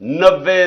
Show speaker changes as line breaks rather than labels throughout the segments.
90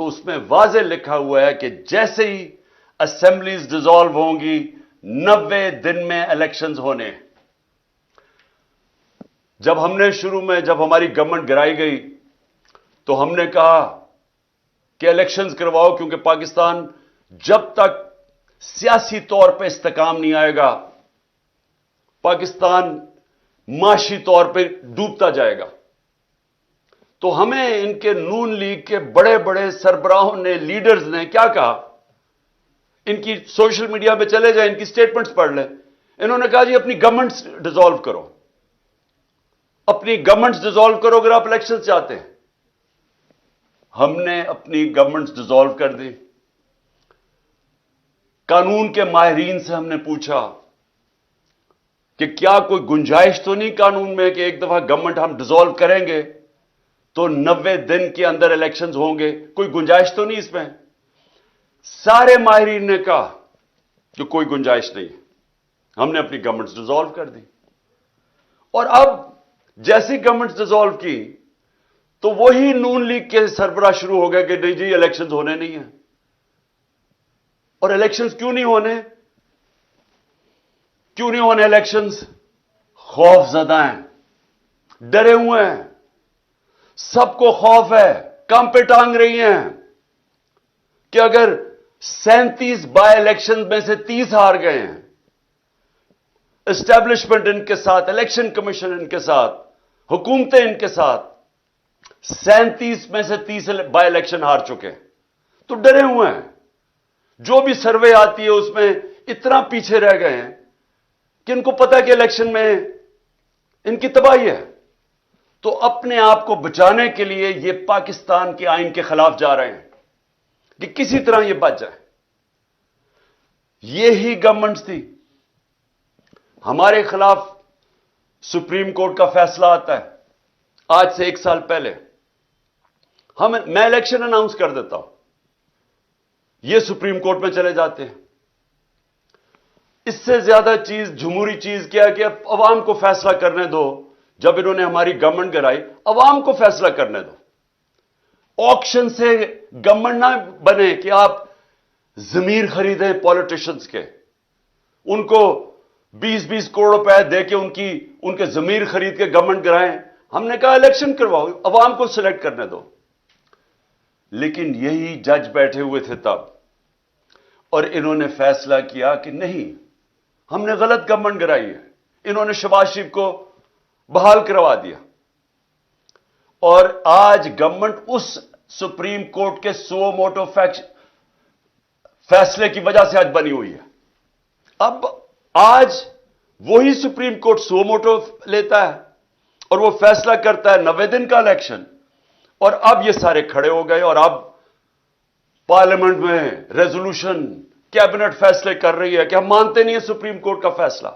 تو اس میں واضح لکھا ہوا ہے کہ جیسے ہی اسمبلیز ڈیزالو ہوں گی 90 دن میں الیکشنز ہونے. جب ہم نے شروع میں جب ہماری گورنمنٹ گرائی گئی تو ہم نے کہا کہ الیکشنز کرواؤ، کیونکہ پاکستان جب تک سیاسی طور پہ استحکام نہیں آئے گا پاکستان معاشی طور پہ ڈوبتا جائے گا. تو ہمیں ان کے نون لیگ کے بڑے بڑے سربراہوں نے، لیڈرز نے کیا کہا؟ ان کی سوشل میڈیا پہ چلے جائیں، ان کی سٹیٹمنٹس پڑھ لیں. انہوں نے کہا جی اپنی گورنمنٹس ڈیزالو کرو، اپنی گورنمنٹس ڈیزالو کرو اگر آپ الیکشن چاہتے ہیں. ہم نے اپنی گورنمنٹس ڈیزالو کر دی. قانون کے ماہرین سے ہم نے پوچھا کہ کیا کوئی گنجائش تو نہیں قانون میں کہ ایک دفعہ گورنمنٹ ہم ڈیزالو کریں گے تو 90 دن کے اندر الیکشنز ہوں گے، کوئی گنجائش تو نہیں اس میں؟ سارے ماہرین نے کہا کہ کوئی گنجائش نہیں. ہم نے اپنی گورنمنٹس ڈیزالو کر دی. اور اب جیسی گورنمنٹس ڈیزالو کی تو وہی نون لیگ کے سربراہ شروع ہو گئے کہ نہیں جی الیکشنز ہونے نہیں ہیں. اور الیکشنز کیوں نہیں ہونے؟ کیوں نہیں ہونے الیکشنز؟ خوف زدہ ہیں، ڈرے ہوئے ہیں، سب کو خوف ہے، کام پہ ٹانگ رہی ہیں کہ اگر 37 بائی الیکشن میں سے 30 ہار گئے ہیں، اسٹیبلشمنٹ ان کے ساتھ، الیکشن کمیشن ان کے ساتھ، حکومتیں ان کے ساتھ 37 میں سے 30 بائی الیکشن ہار چکے، تو ڈرے ہوئے ہیں. جو بھی سروے آتی ہے اس میں اتنا پیچھے رہ گئے ہیں کہ ان کو پتا ہے کہ الیکشن میں ان کی تباہی ہے. تو اپنے آپ کو بچانے کے لیے یہ پاکستان کے آئین کے خلاف جا رہے ہیں کہ کسی طرح یہ بچ جائے. یہی گورنمنٹ تھی. ہمارے خلاف سپریم کورٹ کا فیصلہ آتا ہے آج سے 1 سال پہلے. میں الیکشن اناؤنس کر دیتا ہوں، یہ سپریم کورٹ میں چلے جاتے ہیں. اس سے زیادہ چیز، جمہوری چیز کیا ہے کہ اب عوام کو فیصلہ کرنے دو. جب انہوں نے ہماری گورنمنٹ گرائی، عوام کو فیصلہ کرنے دو. آکشن سے گورنمنٹ نہ بنے کہ آپ ضمیر خریدیں پولیٹیشنز کے، ان کو 20-20 کروڑ روپے دے کے ان کے ضمیر خرید کے گورنمنٹ گرائیں. ہم نے کہا الیکشن کرواؤ، عوام کو سلیکٹ کرنے دو. لیکن یہی جج بیٹھے ہوئے تھے تب، اور انہوں نے فیصلہ کیا کہ نہیں، ہم نے غلط گورنمنٹ گرائی ہے. انہوں نے شہباز شریف کو بحال کروا دیا. اور آج گورنمنٹ اس سپریم کورٹ کے سو موٹو فیصلے کی وجہ سے آج بنی ہوئی ہے. اب آج وہی سپریم کورٹ سو موٹو لیتا ہے اور وہ فیصلہ کرتا ہے 90 دن کا الیکشن. اور اب یہ سارے کھڑے ہو گئے اور اب پارلیمنٹ میں ریزولوشن، کیبنٹ فیصلے کر رہی ہے کہ ہم مانتے نہیں ہیں سپریم کورٹ کا فیصلہ.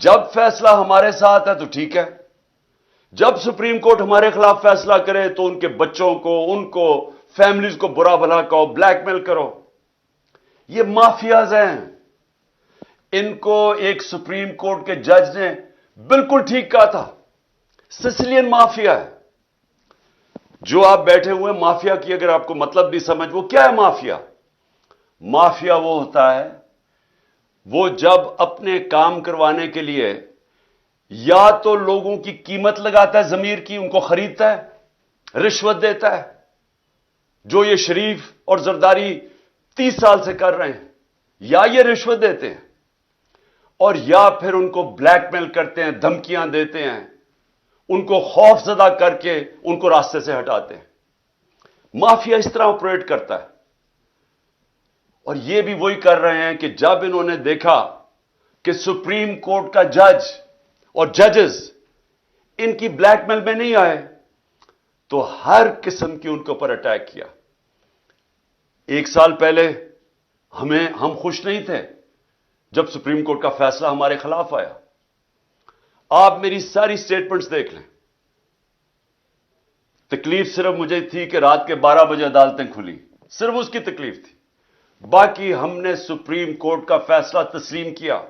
جب فیصلہ ہمارے ساتھ ہے تو ٹھیک ہے، جب سپریم کورٹ ہمارے خلاف فیصلہ کرے تو ان کے بچوں کو، ان کو، فیملیز کو برا بھلا کہو، بلیک میل کرو. یہ مافیاز ہیں. ان کو ایک سپریم کورٹ کے جج نے بالکل ٹھیک کہا تھا، سسلین مافیا ہے. جو آپ بیٹھے ہوئے مافیا کی اگر آپ کو مطلب بھی سمجھ، وہ کیا ہے مافیا؟ مافیا وہ ہوتا ہے، وہ جب اپنے کام کروانے کے لیے یا تو لوگوں کی قیمت لگاتا ہے، ضمیر کی، ان کو خریدتا ہے، رشوت دیتا ہے، جو یہ شریف اور زرداری 30 سال سے کر رہے ہیں. یا یہ رشوت دیتے ہیں اور یا پھر ان کو بلیک میل کرتے ہیں، دھمکیاں دیتے ہیں، ان کو خوف زدہ کر کے ان کو راستے سے ہٹاتے ہیں. مافیا اس طرح آپریٹ کرتا ہے. اور یہ بھی وہی کر رہے ہیں کہ جب انہوں نے دیکھا کہ سپریم کورٹ کا جج اور ججز ان کی بلیک میل میں نہیں آئے تو ہر قسم کی ان کے اوپر اٹیک کیا. 1 سال پہلے ہم خوش نہیں تھے جب سپریم کورٹ کا فیصلہ ہمارے خلاف آیا. آپ میری ساری سٹیٹمنٹس دیکھ لیں. تکلیف صرف مجھے تھی کہ رات کے 12 بجے عدالتیں کھلی، صرف اس کی تکلیف تھی. باقی ہم نے سپریم کورٹ کا فیصلہ تسلیم کیا،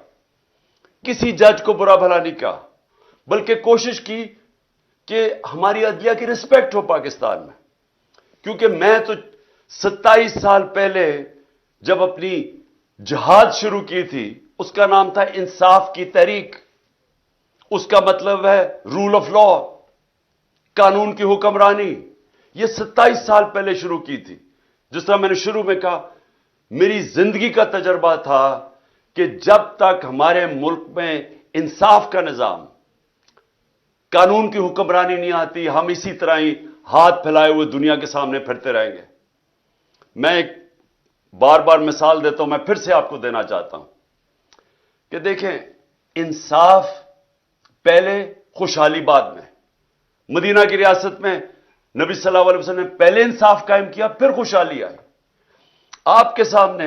کسی جج کو برا بھلا نہیں کہا، بلکہ کوشش کی کہ ہماری عدلیہ کی رسپیکٹ ہو پاکستان میں. کیونکہ میں تو 27 سال پہلے جب اپنی جہاد شروع کی تھی، اس کا نام تھا انصاف کی تحریک. اس کا مطلب ہے رول آف لا، قانون کی حکمرانی. یہ 27 سال پہلے شروع کی تھی. جس طرح میں نے شروع میں کہا، میری زندگی کا تجربہ تھا کہ جب تک ہمارے ملک میں انصاف کا نظام، قانون کی حکمرانی نہیں آتی، ہم اسی طرح ہی ہاتھ پھیلائے ہوئے دنیا کے سامنے پھرتے رہیں گے. میں ایک بار بار مثال دیتا ہوں، میں پھر سے آپ کو دینا چاہتا ہوں کہ دیکھیں، انصاف پہلے، خوشحالی بعد میں. مدینہ کی ریاست میں نبی صلی اللہ علیہ وسلم نے پہلے انصاف قائم کیا، پھر خوشحالی آئی. آپ کے سامنے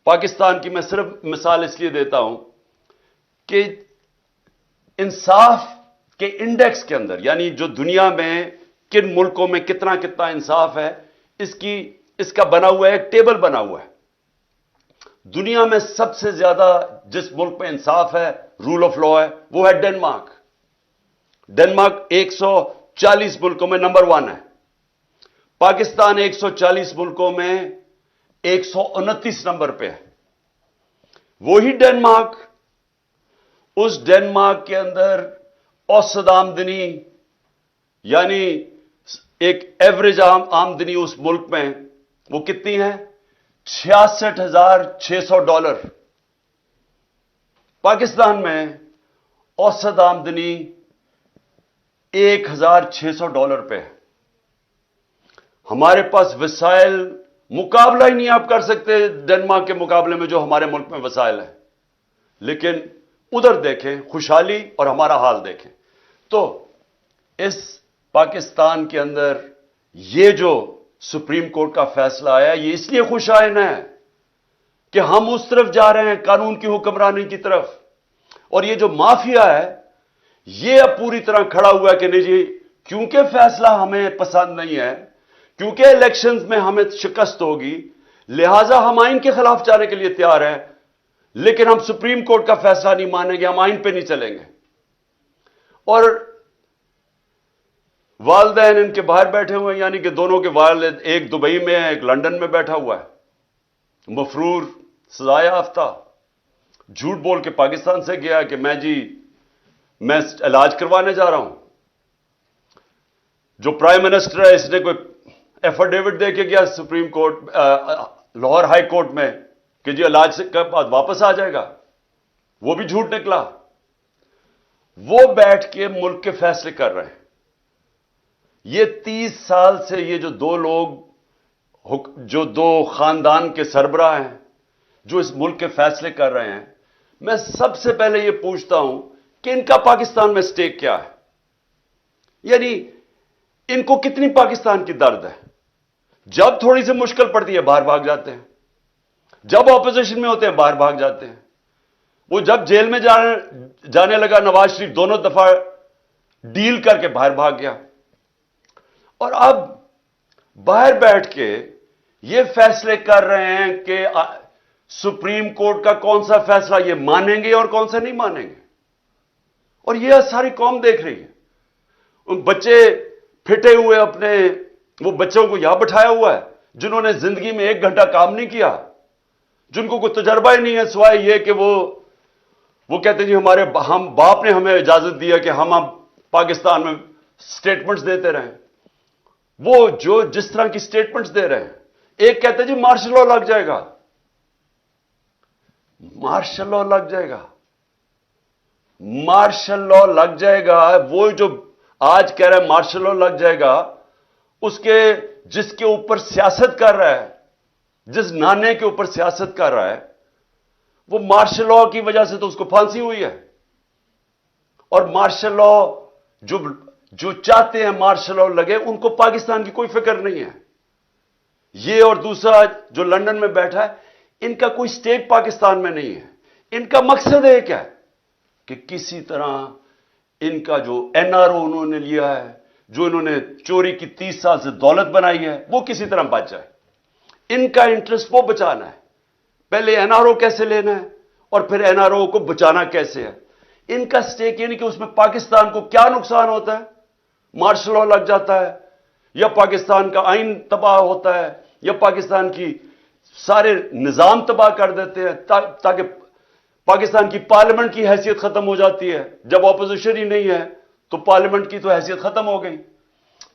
پاکستان کی میں صرف مثال اس لیے دیتا ہوں کہ انصاف کے انڈیکس کے اندر، یعنی جو دنیا میں کن ملکوں میں کتنا کتنا انصاف ہے، اس کا بنا ہوا ہے، ایک ٹیبل بنا ہوا ہے. دنیا میں سب سے زیادہ جس ملک میں انصاف ہے، رول آف لا ہے، وہ ہے ڈنمارک. ڈنمارک 140 ملکوں میں نمبر 1 ہے. پاکستان 140 ملکوں میں 129 نمبر پہ ہے. وہی ڈنمارک، اس ڈنمارک کے اندر اوسط آمدنی، یعنی ایک ایوریج آمدنی اس ملک میں وہ کتنی ہے؟ $66,600. پاکستان میں اوسط آمدنی $1,600 پہ ہے. ہمارے پاس وسائل مقابلہ ہی نہیں آپ کر سکتے ڈنمارک کے مقابلے میں جو ہمارے ملک میں وسائل ہیں. لیکن ادھر دیکھیں خوشحالی اور ہمارا حال دیکھیں. تو اس پاکستان کے اندر یہ جو سپریم کورٹ کا فیصلہ آیا، یہ اس لیے خوشائن ہے کہ ہم اس طرف جا رہے ہیں، قانون کی حکمرانی کی طرف. اور یہ جو مافیا ہے، یہ اب پوری طرح کھڑا ہوا ہے کہ نہیں جی، کیونکہ فیصلہ ہمیں پسند نہیں ہے، کیونکہ الیکشنز میں ہمیں شکست ہوگی، لہذا ہم آئین کے خلاف جانے کے لیے تیار ہیں، لیکن ہم سپریم کورٹ کا فیصلہ نہیں مانیں گے، ہم آئین پہ نہیں چلیں گے. اور والدین ان کے باہر بیٹھے ہوئے ہیں، یعنی کہ دونوں کے والد، ایک دبئی میں ہے، ایک لندن میں بیٹھا ہوا ہے، مفرور، سزا یافتہ. جھوٹ بول کے پاکستان سے گیا کہ میں علاج کروانے جا رہا ہوں. جو پرائم منسٹر ہے، اس نے کوئی ایفیڈیوٹ دے کے گیا supreme court, Lahore high court میں کہ جی علاج سے کے بعد واپس آ جائے گا، وہ بھی جھوٹ نکلا. وہ بیٹھ کے ملک کے فیصلے کر رہے ہیں. یہ 30 سال سے یہ جو دو لوگ، جو دو خاندان کے سربراہ ہیں، جو اس ملک کے فیصلے کر رہے ہیں، میں سب سے پہلے یہ پوچھتا ہوں کہ ان کا پاکستان میں سٹیک کیا ہے؟ یعنی ان کو کتنی پاکستان کی درد ہے؟ جب تھوڑی سی مشکل پڑتی ہے باہر بھاگ جاتے ہیں، جب اپوزیشن میں ہوتے ہیں باہر بھاگ جاتے ہیں. وہ جب جیل میں جانے لگا نواز شریف، دونوں دفعہ ڈیل کر کے باہر بھاگ گیا. اور اب باہر بیٹھ کے یہ فیصلے کر رہے ہیں کہ سپریم کورٹ کا کون سا فیصلہ یہ مانیں گے اور کون سا نہیں مانیں گے. اور یہ ساری قوم دیکھ رہی ہے. ان بچے پھٹے ہوئے اپنے، وہ بچوں کو یہاں بٹھایا ہوا ہے جنہوں نے زندگی میں 1 گھنٹہ کام نہیں کیا، جن کو کوئی تجربہ ہی نہیں ہے سوائے یہ کہ وہ کہتے ہیں جی ہم باپ نے ہمیں اجازت دیا کہ ہم اب پاکستان میں سٹیٹمنٹس دیتے رہیں. وہ جو جس طرح کی سٹیٹمنٹس دے رہے ہیں، ایک کہتے ہیں جی مارشل لا لگ جائے گا. مارشل لا لگ جائے گا، مارشل لا لگ جائے گا. وہ جو آج کہہ رہا ہے مارشل لا لگ جائے گا، جس کے اوپر سیاست کر رہا ہے، جس نانے کے اوپر سیاست کر رہا ہے، وہ مارشل لا کی وجہ سے تو اس کو پھانسی ہوئی ہے. اور مارشل لا جو چاہتے ہیں مارشل لا لگے، ان کو پاکستان کی کوئی فکر نہیں ہے. یہ اور دوسرا جو لندن میں بیٹھا ہے، ان کا کوئی سٹیک پاکستان میں نہیں ہے. ان کا مقصد ایک ہے کہ کسی طرح ان کا جو NRO انہوں نے لیا ہے، جو انہوں نے چوری کی 30 سال سے دولت بنائی ہے، وہ کسی طرح بچ جائے. ان کا انٹرسٹ وہ بچانا ہے. پہلے NRO کیسے لینا ہے اور پھر NRO کو بچانا کیسے ہے. ان کا سٹیک یعنی کہ اس میں پاکستان کو کیا نقصان ہوتا ہے؟ مارشل لا لگ جاتا ہے، یا پاکستان کا آئین تباہ ہوتا ہے یا پاکستان کی سارے نظام تباہ کر دیتے ہیں تاکہ پاکستان کی پارلیمنٹ کی حیثیت ختم ہو جاتی ہے. جب اپوزیشن ہی نہیں ہے تو پارلیمنٹ کی تو حیثیت ختم ہو گئی.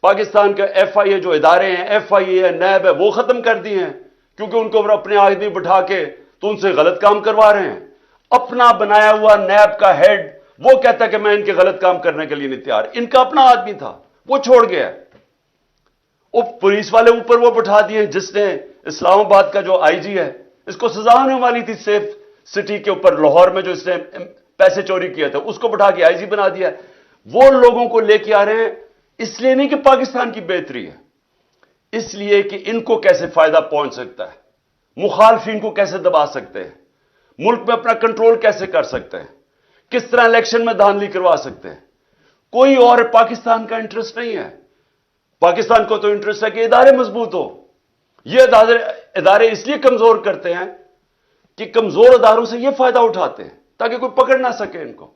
پاکستان کا ایف آئی اے جو ادارے ہیں, ایف آئی اے ہے, نیب ہے, وہ ختم کر دی ہیں کیونکہ ان کو اپنے آدمی بٹھا کے تو ان سے غلط کام کروا رہے ہیں. اپنا بنایا ہوا نیب کا ہیڈ وہ کہتا ہے کہ میں ان کے غلط کام کرنے کے لیے نہیں تیار. ان کا اپنا آدمی تھا, وہ چھوڑ گیا. وہ پولیس والے اوپر وہ بٹھا دیے جس نے اسلام آباد کا جو آئی جی ہے, اس کو سزا ہونے والی تھی سیف سٹی کے اوپر لاہور میں جو اس نے پیسے چوری کیا تھا, اس کو بٹھا کے آئی جی بنا دیا. وہ لوگوں کو لے کے آ رہے ہیں اس لیے نہیں کہ پاکستان کی بہتری ہے, اس لیے کہ ان کو کیسے فائدہ پہنچ سکتا ہے, مخالفین کو کیسے دبا سکتے ہیں, ملک میں اپنا کنٹرول کیسے کر سکتے ہیں, کس طرح الیکشن میں دھاندلی کروا سکتے ہیں. کوئی اور پاکستان کا انٹرسٹ نہیں ہے. پاکستان کو تو انٹرسٹ ہے کہ ادارے مضبوط ہو. یہ ادارے اس لیے کمزور کرتے ہیں کہ کمزور اداروں سے یہ فائدہ اٹھاتے ہیں تاکہ کوئی پکڑ نہ سکے ان کو.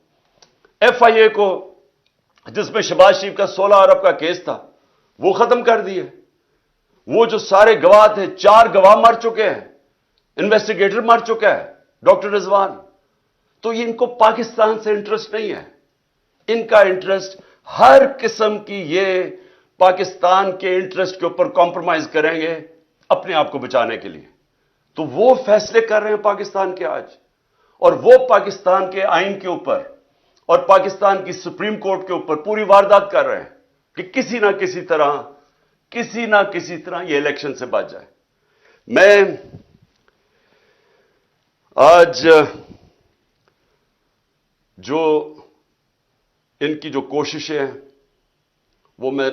ایف آئی اے کو جس میں شہباز شریف کا 16 ارب کا کیس تھا وہ ختم کر دیے. وہ جو سارے گواہ تھے, 4 گواہ مر چکے ہیں, انویسٹیگیٹر مر چکا ہے, ڈاکٹر رضوان. تو ان کو پاکستان سے انٹرسٹ نہیں ہے. ان کا انٹرسٹ ہر قسم کی یہ پاکستان کے انٹرسٹ کے اوپر کمپرومائز کریں گے اپنے آپ کو بچانے کے لیے. تو وہ فیصلے کر رہے ہیں پاکستان کے آج, اور وہ پاکستان کے آئین کے اوپر اور پاکستان کی سپریم کورٹ کے اوپر پوری واردات کر رہے ہیں کہ کسی نہ کسی طرح یہ الیکشن سے بچ جائے. میں آج جو ان کی جو کوششیں ہیں, وہ میں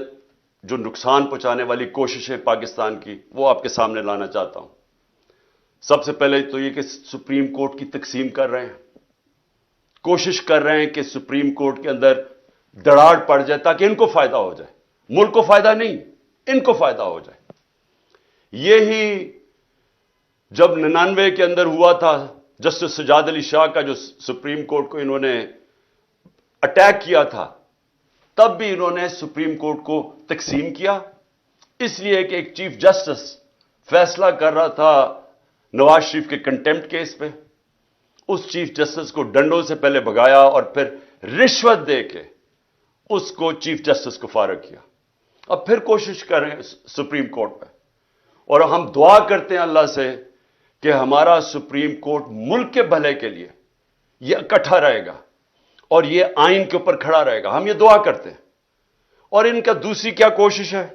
جو نقصان پہنچانے والی کوششیں پاکستان کی وہ آپ کے سامنے لانا چاہتا ہوں. سب سے پہلے تو یہ کہ سپریم کورٹ کی تقسیم کر رہے ہیں, کوشش کر رہے ہیں کہ سپریم کورٹ کے اندر دراڑ پڑ جائے تاکہ ان کو فائدہ ہو جائے. ملک کو فائدہ نہیں, ان کو فائدہ ہو جائے. یہی جب 99 کے اندر ہوا تھا, جسٹس سجاد علی شاہ کا جو سپریم کورٹ کو انہوں نے اٹیک کیا تھا, تب بھی انہوں نے سپریم کورٹ کو تقسیم کیا, اس لیے کہ ایک چیف جسٹس فیصلہ کر رہا تھا نواز شریف کے کنٹیمپٹ کیس پہ. اس چیف جسٹس کو ڈنڈوں سے پہلے بھگایا اور پھر رشوت دے کے اس کو چیف جسٹس کو فارغ کیا. اب پھر کوشش کریں سپریم کورٹ پہ, اور ہم دعا کرتے ہیں اللہ سے کہ ہمارا سپریم کورٹ ملک کے بھلے کے لیے یہ اکٹھا رہے گا اور یہ آئین کے اوپر کھڑا رہے گا. ہم یہ دعا کرتے ہیں. اور ان کا دوسری کیا کوشش ہے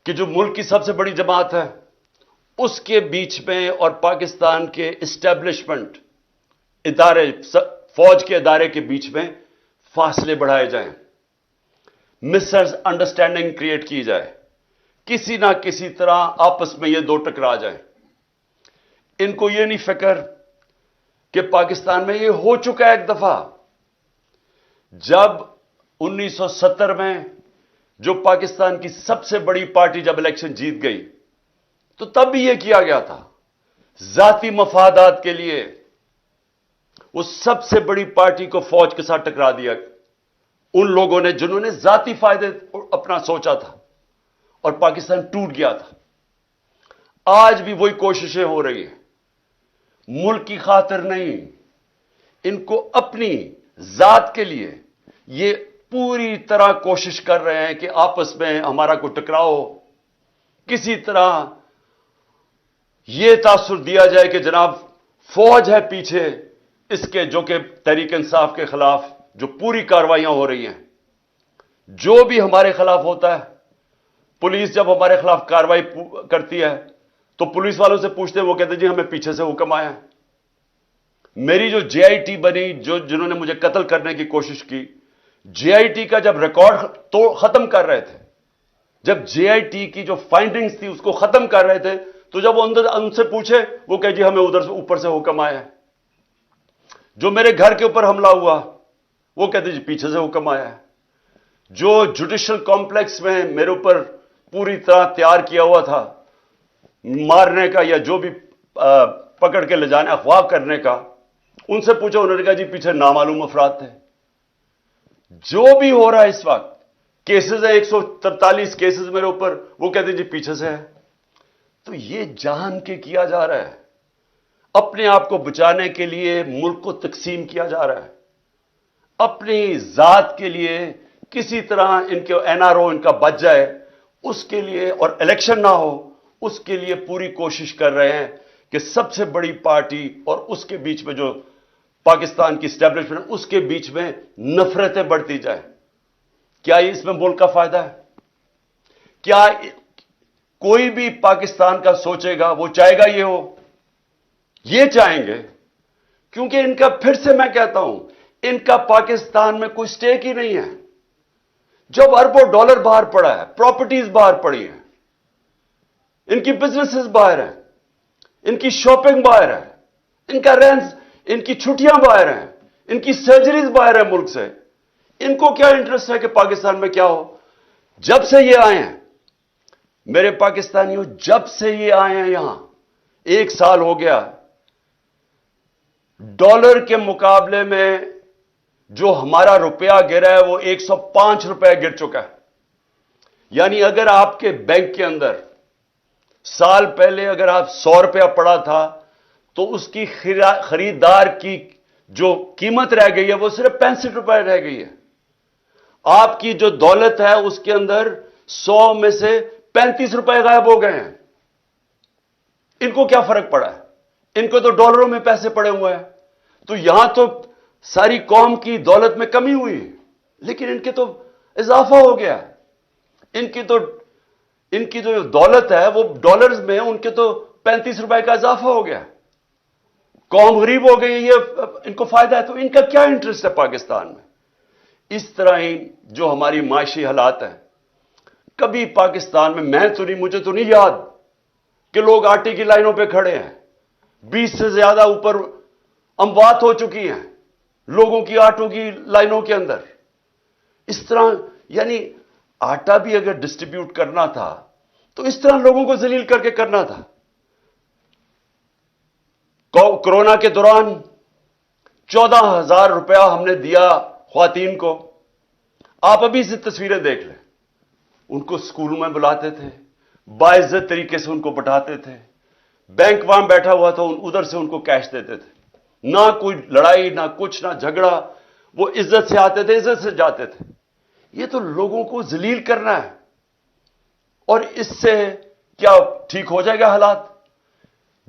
کہ جو ملک کی سب سے بڑی جماعت ہے اس کے بیچ میں اور پاکستان کے اسٹیبلشمنٹ ادارے, فوج کے ادارے کے بیچ میں فاصلے بڑھائے جائیں, مس انڈرسٹینڈنگ کریٹ کی جائے, کسی نہ کسی طرح آپس میں یہ دو ٹکرا جائیں. ان کو یہ نہیں فکر کہ پاکستان میں یہ ہو چکا ہے ایک دفعہ. جب 1970 میں جو پاکستان کی سب سے بڑی پارٹی جب الیکشن جیت گئی تو تب بھی یہ کیا گیا تھا ذاتی مفادات کے لیے. وہ سب سے بڑی پارٹی کو فوج کے ساتھ ٹکرا دیا ان لوگوں نے جنہوں نے ذاتی فائدے اپنا سوچا تھا, اور پاکستان ٹوٹ گیا تھا. آج بھی وہی کوششیں ہو رہی ہیں, ملک کی خاطر نہیں, ان کو اپنی ذات کے لیے یہ پوری طرح کوشش کر رہے ہیں کہ آپس میں ہمارا کوئی ٹکراؤ ہو, کسی طرح یہ تاثر دیا جائے کہ جناب فوج ہے پیچھے اس کے, جو کہ تحریک انصاف کے خلاف جو پوری کارروائیاں ہو رہی ہیں. جو بھی ہمارے خلاف ہوتا ہے, پولیس جب ہمارے خلاف کارروائی کرتی ہے تو پولیس والوں سے پوچھتے ہیں, وہ کہتے ہیں جی ہمیں پیچھے سے حکم آیا ہے. میری جو جے آئی ٹی بنی, جنہوں نے مجھے قتل کرنے کی کوشش کی, جے آئی ٹی کا جب ریکارڈ تو ختم کر رہے تھے, جب جے آئی ٹی کی جو فائنڈنگز تھی اس کو ختم کر رہے تھے, تو جب وہ ان سے پوچھے وہ کہ جی ہمیں ادھر سے اوپر سے حکم آیا ہے. جو میرے گھر کے اوپر حملہ ہوا وہ کہتے جی پیچھے سے حکم آیا ہے. جو جوڈیشل کمپلیکس میں میرے اوپر پوری طرح تیار کیا ہوا تھا مارنے کا یا جو بھی پکڑ کے لے جانے اغوا کرنے کا, ان سے پوچھا, انہوں نے کہا جی پیچھے نامعلوم افراد تھے. جو بھی ہو رہا ہے اس وقت کیسز ہیں 143 کیسز میرے اوپر، وہ کہتے ہیں جی پیچھے سے ہے. تو یہ جان کے کیا جا رہا ہے، اپنے آپ کو بچانے کے لیے ملک کو تقسیم کیا جا رہا ہے، اپنی ذات کے لیے کسی طرح ان کے این آر او ان کا بچ جائے اس کے لیے، اور الیکشن نہ ہو اس کے لیے پوری کوشش کر رہے ہیں کہ سب سے بڑی پارٹی اور اس کے بیچ میں جو پاکستان کی اسٹیبلشمنٹ اس کے بیچ میں نفرتیں بڑھتی جائیں. کیا اس میں ملک کا فائدہ ہے؟ کیا کوئی بھی پاکستان کا سوچے گا وہ چاہے گا یہ ہو؟ یہ چاہیں گے کیونکہ ان کا، پھر سے میں کہتا ہوں، ان کا پاکستان میں کوئی سٹیک ہی نہیں ہے. جب اربوں ڈالر باہر پڑا ہے، پراپرٹیز باہر پڑی ہیں، ان کی بزنسز باہر ہیں، ان کی شاپنگ باہر ہے، ان کا رینٹ، ان کی چھٹیاں باہر ہیں، ان کی سرجریز باہر ہیں ملک سے. ان کو کیا انٹرسٹ ہے کہ پاکستان میں کیا ہو؟ جب سے یہ آئے ہیں میرے پاکستانیوں، جب سے یہ آئے ہیں یہاں 1 سال ہو گیا، ڈالر کے مقابلے میں جو ہمارا روپیہ گرا ہے وہ 105 روپے گر چکا ہے. یعنی اگر آپ کے بینک کے اندر سال پہلے اگر آپ 100 روپیہ پڑا تھا تو اس کی خریدار کی جو قیمت رہ گئی ہے وہ صرف 65 روپے رہ گئی ہے. آپ کی جو دولت ہے اس کے اندر 100 میں سے 35 روپے غائب ہو گئے ہیں. ان کو کیا فرق پڑا ہے؟ ان کو تو ڈالروں میں پیسے پڑے ہوئے ہیں. تو یہاں تو ساری قوم کی دولت میں کمی ہوئی، لیکن ان کے تو اضافہ ہو گیا. ان کی جو دولت ہے وہ ڈالرز میں، ان کے تو 35 روپے کا اضافہ ہو گیا. قوم غریب ہو گئی، یہ ان کو فائدہ ہے. تو ان کا کیا انٹرسٹ ہے پاکستان میں؟ اس طرح ہی جو ہماری معاشی حالات ہیں، کبھی پاکستان میں تو نہیں، مجھے تو نہیں یاد کہ لوگ آٹے کی لائنوں پہ کھڑے ہیں. 20 سے زیادہ اوپر اموات ہو چکی ہیں لوگوں کی آٹوں کی لائنوں کے اندر. اس طرح یعنی آٹا بھی اگر ڈسٹریبیوٹ کرنا تھا تو اس طرح لوگوں کو ذلیل کر کے کرنا تھا. کورونا کے دوران 14,000 روپیہ ہم نے دیا خواتین کو. آپ ابھی سے تصویریں دیکھ لیں. ان کو اسکولوں میں بلاتے تھے، باعزت طریقے سے ان کو بٹھاتے تھے، بینک وہاں بیٹھا ہوا تھا، ادھر سے ان کو کیش دیتے تھے. نہ کوئی لڑائی، نہ کچھ، نہ جھگڑا. وہ عزت سے آتے تھے، عزت سے جاتے تھے. یہ تو لوگوں کو ذلیل کرنا ہے. اور اس سے کیا ٹھیک ہو جائے گا حالات؟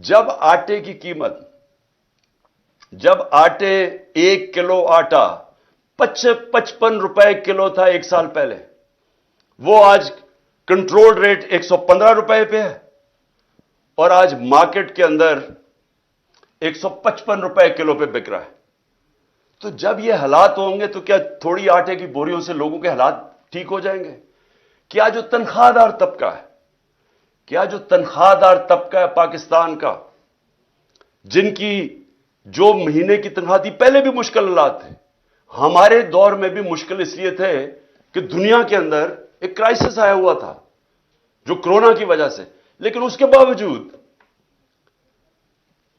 جب آٹے کی قیمت، جب 1 کلو آٹا 55 روپے کلو تھا 1 سال پہلے، وہ آج کنٹرول ریٹ 115 روپے پہ ہے، اور آج مارکیٹ کے اندر 155 روپے کلو پہ بک رہا ہے. تو جب یہ حالات ہوں گے تو کیا تھوڑی آٹے کی بوریوں سے لوگوں کے حالات ٹھیک ہو جائیں گے؟ کیا جو تنخواہ دار طبقہ ہے، کیا جو تنخواہ دار طبقہ ہے پاکستان کا، جن کی جو مہینے کی تنخواہ تھی، پہلے بھی مشکل حالات تھے، ہمارے دور میں بھی مشکل اس لیے تھے کہ دنیا کے اندر ایک کرائسس آیا ہوا تھا جو کرونا کی وجہ سے، لیکن اس کے باوجود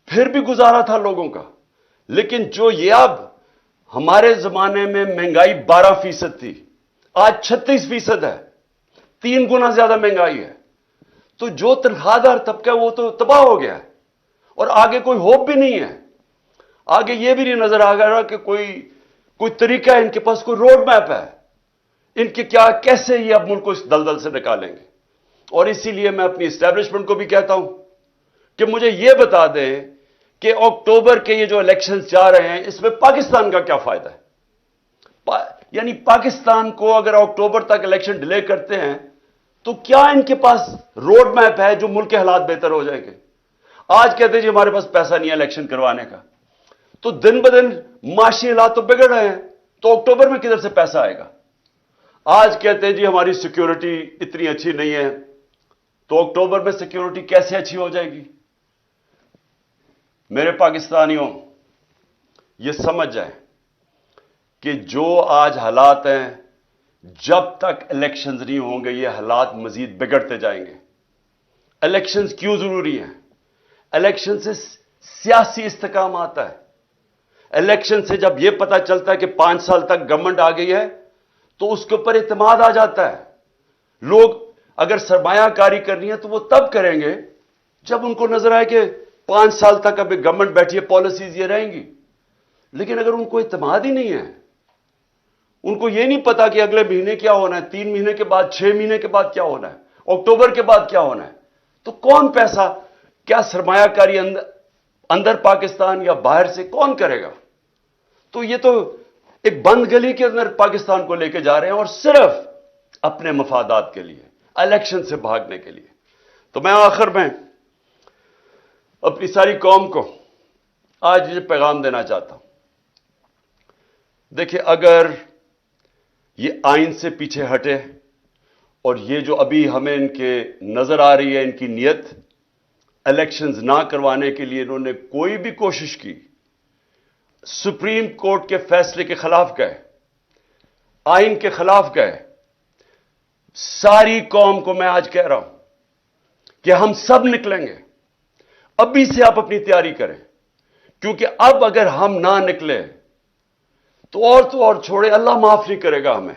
پھر بھی گزارا تھا لوگوں کا. لیکن جو یہ اب ہمارے زمانے میں مہنگائی 12% تھی، آج 36% ہے، 3 گنا زیادہ مہنگائی ہے. تو جو تنخواہ دار طبقہ وہ تو تباہ ہو گیا ہے، اور آگے کوئی ہوپ بھی نہیں ہے. آگے یہ بھی نہیں نظر آ رہا کہ کوئی طریقہ ہے، ان کے پاس کوئی روڈ میپ ہے ان کے کیا، کیسے یہ اب ملک کو اس دلدل سے نکالیں گے. اور اسی لیے میں اپنی اسٹیبلشمنٹ کو بھی کہتا ہوں کہ مجھے یہ بتا دیں کہ اکتوبر کے یہ جو الیکشنز جا رہے ہیں اس میں پاکستان کا کیا فائدہ ہے؟ یعنی پاکستان کو اگر اکتوبر تک الیکشن ڈیلے کرتے ہیں تو کیا ان کے پاس روڈ میپ ہے جو ملک کے حالات بہتر ہو جائیں گے؟ آج کہتے ہیں جی ہمارے پاس پیسہ نہیں ہے الیکشن کروانے کا. تو دن بدن معاشی حالات تو بگڑ رہے ہیں، تو اکتوبر میں کدھر سے پیسہ آئے گا؟ آج کہتے ہیں جی ہماری سیکیورٹی اتنی اچھی نہیں ہے، تو اکتوبر میں سیکیورٹی کیسے اچھی ہو جائے گی؟ میرے پاکستانیوں، یہ سمجھ جائیں کہ جو آج حالات ہیں، جب تک الیکشنز نہیں ہوں گے یہ حالات مزید بگڑتے جائیں گے. الیکشنز کیوں ضروری ہیں؟ الیکشن سے سیاسی استحکام آتا ہے. الیکشن سے جب یہ پتا چلتا ہے کہ 5 سال تک گورنمنٹ آ گئی ہے تو اس کے اوپر اعتماد آ جاتا ہے. لوگ اگر سرمایہ کاری کرنی ہے تو وہ تب کریں گے جب ان کو نظر آئے کہ 5 سال تک ابھی گورنمنٹ بیٹھی ہے, پالیسیز یہ رہیں گی. لیکن اگر ان کو اعتماد ہی نہیں ہے, ان کو یہ نہیں پتا کہ اگلے مہینے کیا ہونا ہے, 3 مہینے کے بعد, 6 مہینے کے بعد کیا ہونا ہے, اکتوبر کے بعد کیا ہونا ہے, تو کون پیسہ, کیا سرمایہ کاری اندر پاکستان یا باہر سے کون کرے گا؟ تو یہ تو ایک بند گلی کے اندر پاکستان کو لے کے جا رہے ہیں, اور صرف اپنے مفادات کے لیے, الیکشن سے بھاگنے کے لیے. تو میں آخر میں اپنی ساری قوم کو آج یہ پیغام دینا چاہتا ہوں. دیکھیں, اگر یہ آئین سے پیچھے ہٹے, اور یہ جو ابھی ہمیں ان کے نظر آ رہی ہے ان کی نیت, الیکشنز نہ کروانے کے لیے انہوں نے کوئی بھی کوشش کی, سپریم کورٹ کے فیصلے کے خلاف گئے, آئین کے خلاف گئے. ساری قوم کو میں آج کہہ رہا ہوں کہ ہم سب نکلیں گے. ابھی سے آپ اپنی تیاری کریں, کیونکہ اب اگر ہم نہ نکلے تو اور چھوڑے, اللہ معاف نہیں کرے گا ہمیں,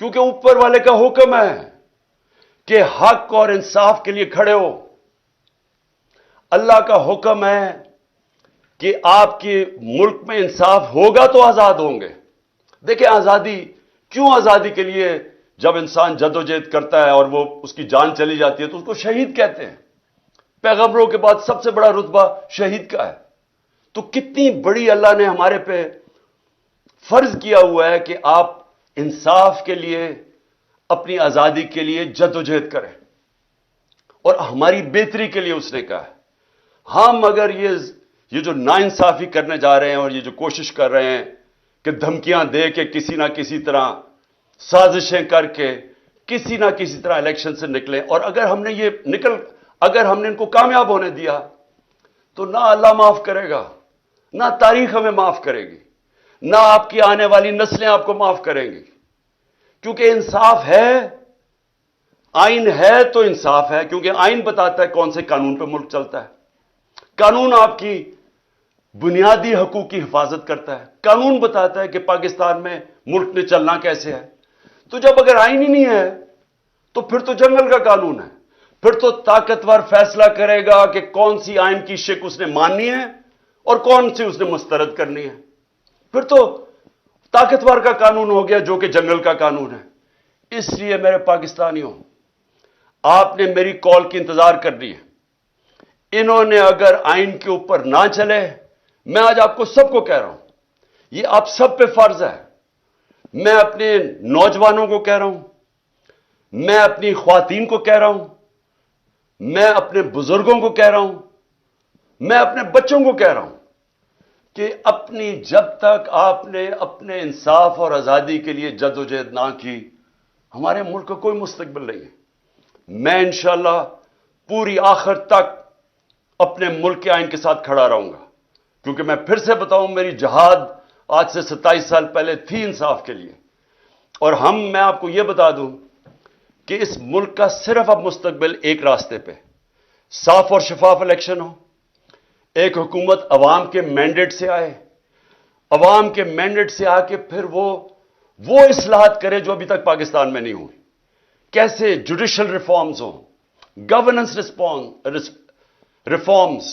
کیونکہ اوپر والے کا حکم ہے کہ حق اور انصاف کے لیے کھڑے ہو. اللہ کا حکم ہے کہ آپ کے ملک میں انصاف ہوگا تو آزاد ہوں گے. دیکھیں, آزادی کیوں, آزادی کے لیے جب انسان جدوجہد کرتا ہے اور وہ اس کی جان چلی جاتی ہے تو اس کو شہید کہتے ہیں. پیغمبروں کے بعد سب سے بڑا رتبہ شہید کا ہے. تو کتنی بڑی اللہ نے ہمارے پہ فرض کیا ہوا ہے کہ آپ انصاف کے لیے, اپنی آزادی کے لیے جدوجہد کریں, اور ہماری بہتری کے لیے اس نے کہا ہے. ہم اگر یہ جو ناانصافی کرنے جا رہے ہیں, اور یہ جو کوشش کر رہے ہیں کہ دھمکیاں دے کے کسی نہ کسی طرح, سازشیں کر کے کسی نہ کسی طرح الیکشن سے نکلیں, اور اگر ہم نے ان کو کامیاب ہونے دیا تو نہ اللہ معاف کرے گا, نہ تاریخ ہمیں معاف کرے گی, نہ آپ کی آنے والی نسلیں آپ کو معاف کریں گی. کیونکہ انصاف ہے, آئین ہے تو انصاف ہے, کیونکہ آئین بتاتا ہے کون سے قانون پہ ملک چلتا ہے. قانون آپ کی بنیادی حقوق کی حفاظت کرتا ہے. قانون بتاتا ہے کہ پاکستان میں ملک میں چلنا کیسے ہے. تو جب اگر آئین ہی نہیں ہے تو پھر تو جنگل کا قانون ہے. پھر تو طاقتور فیصلہ کرے گا کہ کون سی آئین کی شک اس نے ماننی ہے اور کون سی اس نے مسترد کرنی ہے. پھر تو طاقتور کا قانون ہو گیا جو کہ جنگل کا قانون ہے. اس لیے میرے پاکستانیوں, آپ نے میری کال کی انتظار کرنی ہے. انہوں نے اگر آئین کے اوپر نہ چلے, میں آج آپ کو سب کو کہہ رہا ہوں, یہ آپ سب پہ فرض ہے. میں اپنے نوجوانوں کو کہہ رہا ہوں, میں اپنی خواتین کو کہہ رہا ہوں, میں اپنے بزرگوں کو کہہ رہا ہوں, میں اپنے بچوں کو کہہ رہا ہوں کہ جب تک آپ نے اپنے انصاف اور آزادی کے لیے جدوجہد نہ کی, ہمارے ملک کا کوئی مستقبل نہیں ہے. میں انشاءاللہ پوری آخر تک اپنے ملک کے آئین کے ساتھ کھڑا رہوں گا, کیونکہ میں پھر سے بتاؤں, میری جہاد آج سے 27 سال پہلے تھی انصاف کے لیے. اور میں آپ کو یہ بتا دوں کہ اس ملک کا صرف اب مستقبل ایک راستے پہ, صاف اور شفاف الیکشن ہو, ایک حکومت عوام کے مینڈیٹ سے آئے, عوام کے مینڈیٹ سے آ کے پھر وہ اصلاحات کرے جو ابھی تک پاکستان میں نہیں ہوئی. کیسے جوڈیشل ریفارمز ہوں, governance reforms,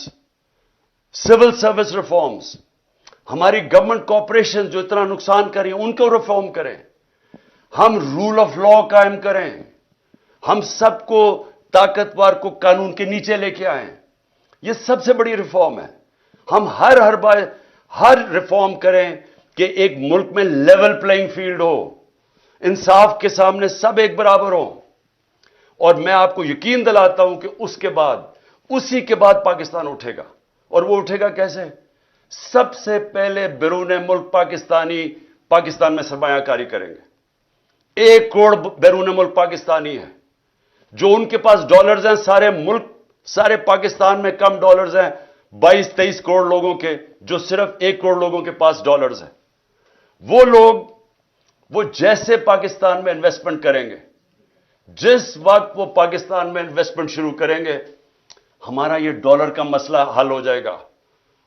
civil service reforms, ہماری گورنمنٹ کارپوریشن جو اتنا نقصان کر رہی ہیں ان کو ریفارم کریں, ہم رول آف لا قائم کریں, ہم سب کو طاقتور کو قانون کے نیچے لے کے آئیں. یہ سب سے بڑی ریفارم ہے. ہم ہر ریفارم کریں کہ ایک ملک میں لیول پلئنگ فیلڈ ہو, انصاف کے سامنے سب ایک برابر ہوں. اور میں آپ کو یقین دلاتا ہوں کہ اسی کے بعد پاکستان اٹھے گا. اور وہ اٹھے گا کیسے؟ سب سے پہلے بیرون ملک پاکستان میں سرمایہ کاری کریں گے. 1 کروڑ بیرون ملک پاکستانی ہے. جو ان کے پاس ڈالرز ہیں, سارے پاکستان میں کم ڈالرز ہیں 22-23 کروڑ لوگوں کے, جو صرف 1 کروڑ لوگوں کے پاس ڈالرز ہیں. وہ لوگ وہ جیسے پاکستان میں انویسٹمنٹ کریں گے, جس وقت وہ پاکستان میں انویسٹمنٹ شروع کریں گے, ہمارا یہ ڈالر کا مسئلہ حل ہو جائے گا.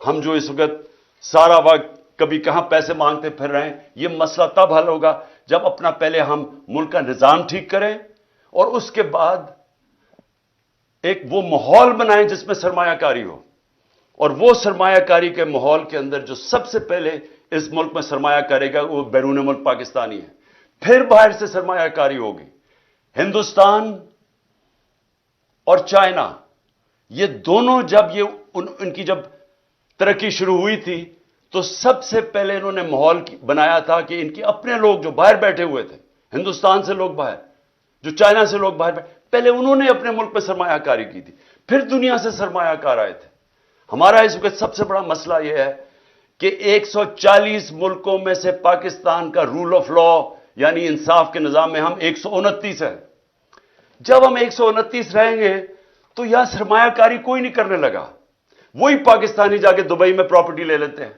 ہم جو اس وقت سارا وقت کبھی کہاں پیسے مانگتے پھر رہے ہیں, یہ مسئلہ تب حل ہوگا جب اپنا پہلے ہم ملک کا نظام ٹھیک کریں اور اس کے بعد ایک وہ ماحول بنائیں جس میں سرمایہ کاری ہو. اور وہ سرمایہ کاری کے ماحول کے اندر جو سب سے پہلے اس ملک میں سرمایہ کرے گا وہ بیرون ملک پاکستانی ہے. پھر باہر سے سرمایہ کاری ہوگی. ہندوستان اور چائنا یہ دونوں جب ان کی جب ترقی شروع ہوئی تھی تو سب سے پہلے انہوں نے ماحول بنایا تھا کہ ان کے اپنے لوگ جو باہر بیٹھے ہوئے تھے، ہندوستان سے لوگ باہر، جو چائنا سے لوگ باہر بیٹھے، پہلے انہوں نے اپنے ملک میں سرمایہ کاری کی تھی، پھر دنیا سے سرمایہ کار آئے تھے. ہمارا اس وقت سب سے بڑا مسئلہ یہ ہے کہ 140 ملکوں میں سے پاکستان کا رول آف لا یعنی انصاف کے نظام میں ہم 129 ہیں. جب ہم 129 رہیں گے تو یہاں سرمایہ کاری کوئی نہیں کرنے لگا. وہی پاکستانی جا کے دبئی میں پراپرٹی لے لیتے ہیں،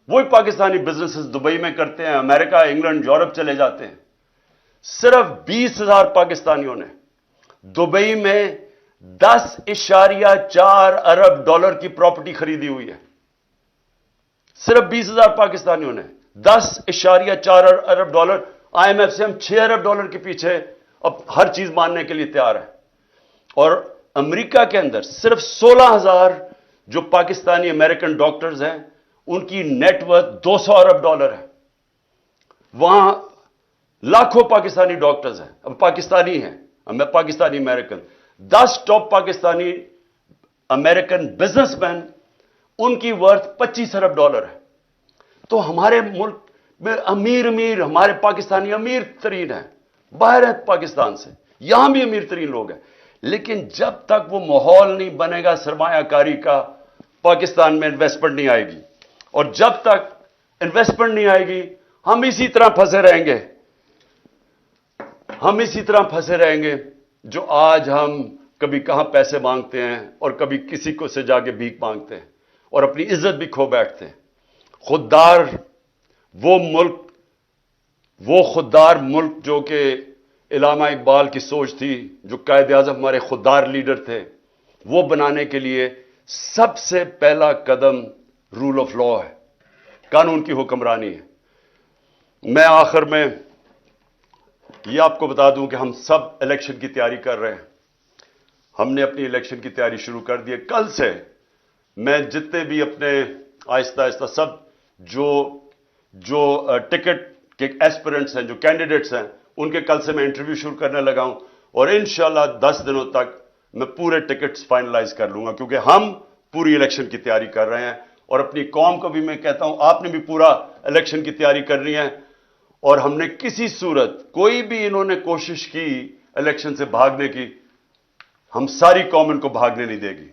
وہی پاکستانی بزنسز دبئی میں کرتے ہیں، امریکہ، انگلینڈ، یورپ چلے جاتے ہیں. صرف 20,000 پاکستانیوں نے دبئی میں 10.4 ارب ڈالر کی پراپرٹی خریدی ہوئی ہے. صرف 20,000 پاکستانیوں نے 10.4 ارب ڈالر. آئی ایم ایف سے ہم 6 ارب ڈالر کے پیچھے اب ہر چیز ماننے کے لیے تیار ہے. اور امریکہ کے اندر صرف 16,000 جو پاکستانی امریکن ڈاکٹرز ہیں ان کی نیٹ ورتھ 200 ارب ڈالر ہے. وہاں لاکھوں پاکستانی ڈاکٹرز ہیں، اب پاکستانی ہیں، Pakistani American. 10 top Pakistani American businessman ان کی ورتھ 25 ارب ڈالر ہے. تو ہمارے ملک میں امیر ہمارے پاکستانی امیر ترین ہیں، باہر ہیں پاکستان سے، یہاں بھی امیر ترین لوگ ہیں. لیکن جب تک وہ ماحول نہیں بنے گا سرمایہ کاری کا، پاکستان میں انویسٹمنٹ نہیں آئے گی. اور جب تک انویسٹمنٹ نہیں آئے گی ہم اسی طرح پھنسے رہیں گے. ہم اسی طرح پھنسے رہیں گے جو آج ہم کبھی کہاں پیسے مانگتے ہیں اور کبھی کسی کو سے جا کے بھیک مانگتے ہیں اور اپنی عزت بھی کھو بیٹھتے ہیں. خوددار وہ خوددار ملک جو کہ علامہ اقبال کی سوچ تھی، جو قائد اعظم ہمارے خوددار لیڈر تھے، وہ بنانے کے لیے سب سے پہلا قدم رول آف لا ہے، قانون کی حکمرانی ہے. میں آخر میں یہ آپ کو بتا دوں کہ ہم سب الیکشن کی تیاری کر رہے ہیں. ہم نے اپنی الیکشن کی تیاری شروع کر دی ہے. کل سے میں جتنے بھی اپنے آہستہ آہستہ سب جو ٹکٹ کے ایسپیرنٹس ہیں، جو کینڈیڈیٹس ہیں، ان کے کل سے میں انٹرویو شروع کرنے لگا ہوں. اور انشاءاللہ 10 دنوں تک میں پورے ٹکٹس فائنلائز کر لوں گا، کیونکہ ہم پوری الیکشن کی تیاری کر رہے ہیں. اور اپنی قوم کو بھی میں کہتا ہوں آپ نے بھی پورا الیکشن کی تیاری کرنی ہے. اور ہم نے کسی صورت کوئی بھی انہوں نے کوشش کی الیکشن سے بھاگنے کی، ہم ساری قوم ان کو بھاگنے نہیں دے گی.